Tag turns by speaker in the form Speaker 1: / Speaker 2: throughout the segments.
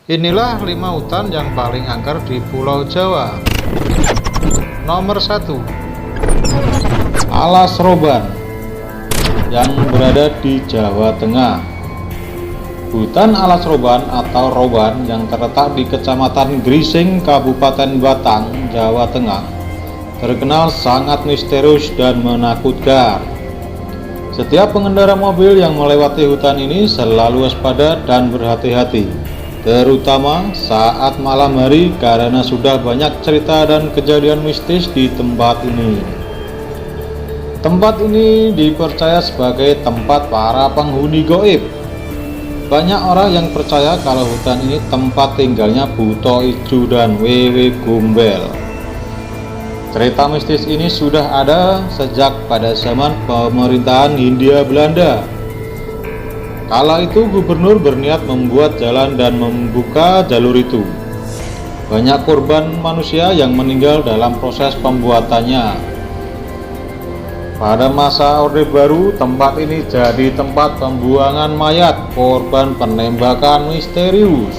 Speaker 1: Inilah 5 hutan yang paling angker di Pulau Jawa. Nomor 1, Alas Roban yang berada di Jawa Tengah. Hutan Alas Roban atau Roban yang terletak di Kecamatan Grising, Kabupaten Batang, Jawa Tengah, terkenal sangat misterius dan menakutkan. Setiap pengendara mobil yang melewati hutan ini selalu waspada dan berhati-hati, terutama saat malam hari karena sudah banyak cerita dan kejadian mistis di tempat ini. Tempat ini dipercaya sebagai tempat para penghuni gaib. Banyak orang yang percaya kalau hutan ini tempat tinggalnya Buto Ijo dan Wewe Gombel. Cerita mistis ini sudah ada sejak pada zaman pemerintahan Hindia Belanda. Kala itu gubernur berniat membuat jalan dan membuka jalur itu. Banyak korban manusia yang meninggal dalam proses pembuatannya. Pada masa Orde Baru, tempat ini jadi tempat pembuangan mayat korban penembakan misterius.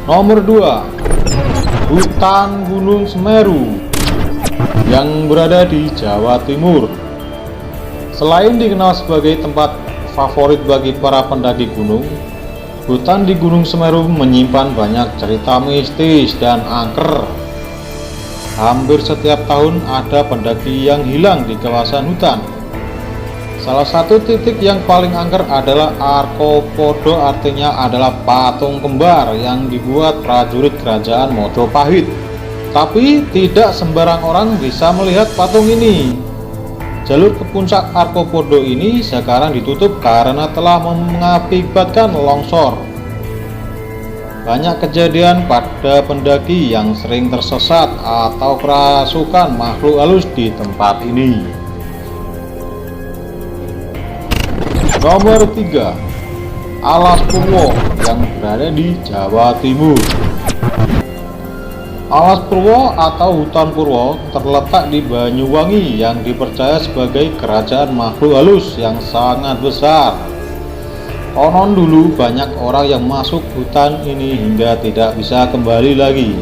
Speaker 1: Nomor 2, Hutan Gunung Semeru yang berada di Jawa Timur. Selain dikenal sebagai tempat favorit bagi para pendaki gunung, hutan di Gunung Semeru menyimpan banyak cerita mistis dan angker. Hampir setiap tahun ada pendaki yang hilang di kawasan hutan. Salah satu titik yang paling angker adalah Arkopodo, artinya adalah patung kembar yang dibuat prajurit kerajaan Mojopahit. Tapi tidak sembarang orang bisa melihat patung ini. Jalur ke puncak Arkopodo ini sekarang ditutup karena telah mengakibatkan longsor. Banyak kejadian pada pendaki yang sering tersesat atau kerasukan makhluk halus di tempat ini. Nomor 3, Alas Purwo yang berada di Jawa Timur. Alas Purwo atau Hutan Purwo terletak di Banyuwangi yang dipercaya sebagai kerajaan makhluk halus yang sangat besar. Konon dulu banyak orang yang masuk hutan ini hingga tidak bisa kembali lagi.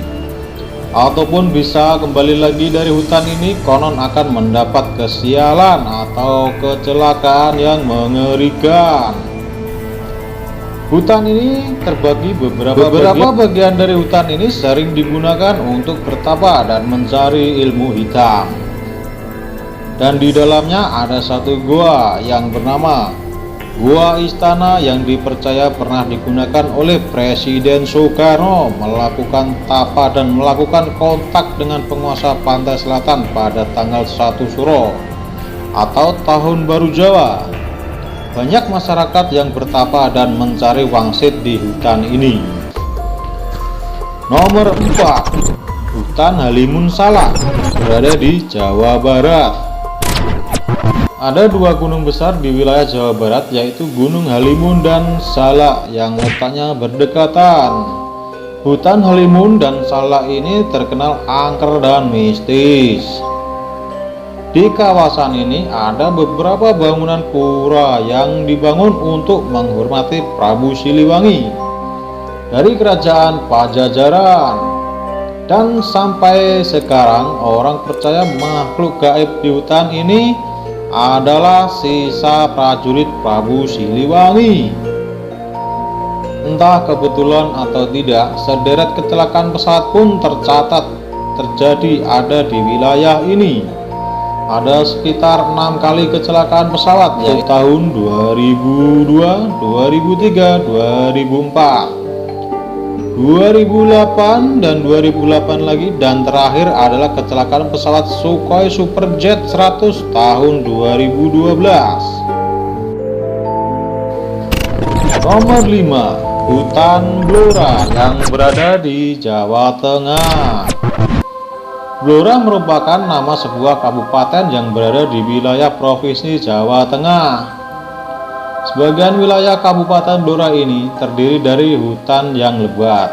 Speaker 1: Ataupun bisa kembali lagi dari hutan ini, konon akan mendapat kesialan atau kecelakaan yang mengerikan. Hutan ini terbagi beberapa bagian dari hutan ini sering digunakan untuk bertapa dan mencari ilmu hitam. Dan di dalamnya ada satu gua yang bernama Gua Istana yang dipercaya pernah digunakan oleh Presiden Soekarno melakukan tapa dan melakukan kontak dengan penguasa pantai selatan pada tanggal 1 Suro atau Tahun Baru Jawa. Banyak masyarakat yang bertapa dan mencari wangsit di hutan ini. Nomor 4, Hutan Halimun Salak berada di Jawa Barat. Ada 2 gunung besar di wilayah Jawa Barat, yaitu Gunung Halimun dan Salak yang letaknya berdekatan. Hutan Halimun dan Salak ini terkenal angker dan mistis. Di kawasan ini ada beberapa bangunan pura yang dibangun untuk menghormati Prabu Siliwangi dari kerajaan Pajajaran. Dan sampai sekarang orang percaya makhluk gaib di hutan ini adalah sisa prajurit Prabu Siliwangi. Entah kebetulan atau tidak, sederet kecelakaan pesawat pun tercatat terjadi ada di wilayah ini. Ada sekitar 6 kali kecelakaan pesawat, yaitu tahun 2002, 2003, 2004, 2008 dan 2008 lagi, dan terakhir adalah kecelakaan pesawat Sukhoi Superjet 100 tahun 2012. Nomor 5, Hutan Blora yang berada di Jawa Tengah. Blora merupakan nama sebuah kabupaten yang berada di wilayah Provinsi Jawa Tengah. Sebagian wilayah Kabupaten Blora ini terdiri dari hutan yang lebat.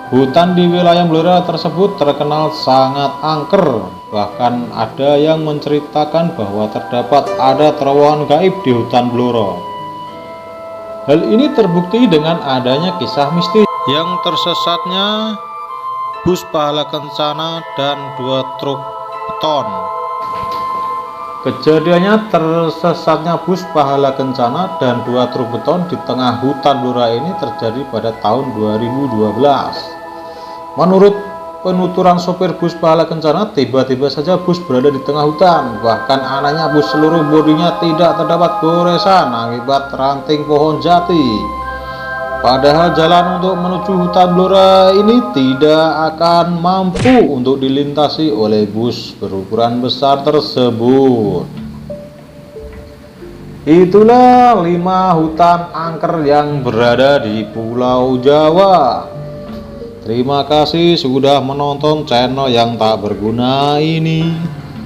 Speaker 1: Hutan di wilayah Blora tersebut terkenal sangat angker. Bahkan ada yang menceritakan bahwa terdapat ada terowongan gaib di hutan Blora. Hal ini terbukti dengan adanya kisah mistis yang tersesatnya bus pahala kencana dan 2 truk beton. Kejadiannya tersesatnya bus pahala kencana dan 2 truk beton di tengah hutan Blora ini terjadi pada tahun 2012. Menurut penuturan sopir bus pahala kencana, tiba-tiba saja bus berada di tengah hutan. Bahkan anehnya bus seluruh bodinya tidak terdapat goresan akibat ranting pohon jati. Padahal jalan untuk menuju hutan Blora ini tidak akan mampu untuk dilintasi oleh bus berukuran besar tersebut. Itulah 5 hutan angker yang berada di Pulau Jawa. Terima kasih sudah menonton channel yang tak berguna ini.